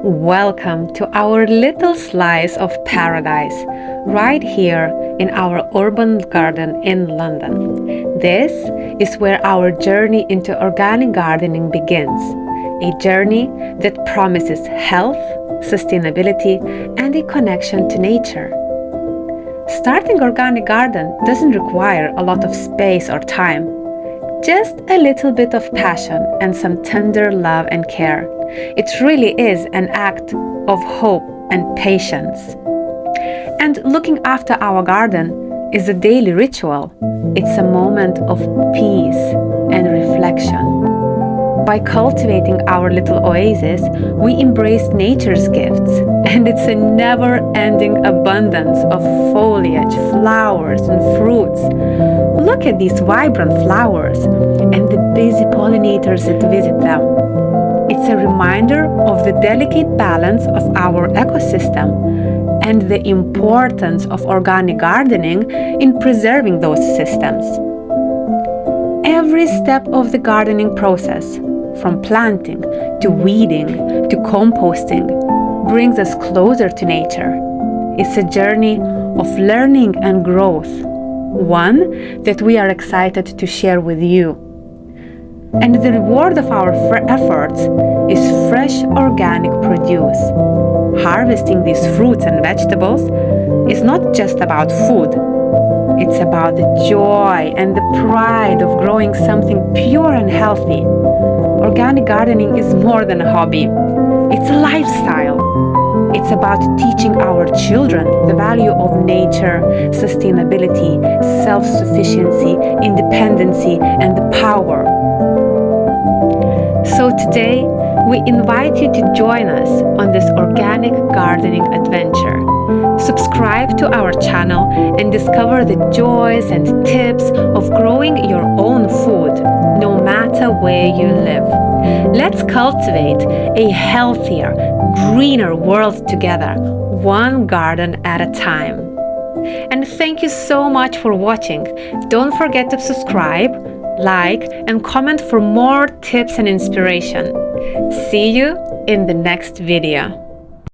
Welcome to our little slice of paradise, right here in our urban garden in London. This is where our journey into organic gardening begins, a journey that promises health, sustainability, and a connection to nature. Starting organic garden doesn't require a lot of space or time, just a little bit of passion and some tender love and care. It really is an act of hope and patience. And looking after our garden is a daily ritual. It's a moment of peace and reflection. By cultivating our little oasis, we embrace nature's gifts, and it's a never-ending abundance of foliage, flowers, and fruits. Look at these vibrant flowers and the busy pollinators that visit them. It's a reminder of the delicate balance of our ecosystem and the importance of organic gardening in preserving those systems. Every step of the gardening process, from planting to weeding to composting, brings us closer to nature. It's a journey of learning and growth, one that we are excited to share with you. And the reward of our efforts is fresh organic produce. Harvesting these fruits and vegetables is not just about food. It's about the joy and the pride of growing something pure and healthy. Organic gardening is more than a hobby. It's a lifestyle. It's about teaching our children the value of nature, sustainability, self-sufficiency, independency, and the power. So today, we invite you to join us on this organic gardening adventure. Subscribe to our channel and discover the joys and tips of growing your own food, no matter where you live. Let's cultivate a healthier, greener world together, one garden at a time. And thank you so much for watching. Don't forget to subscribe, like, and comment for more tips and inspiration. See you in the next video.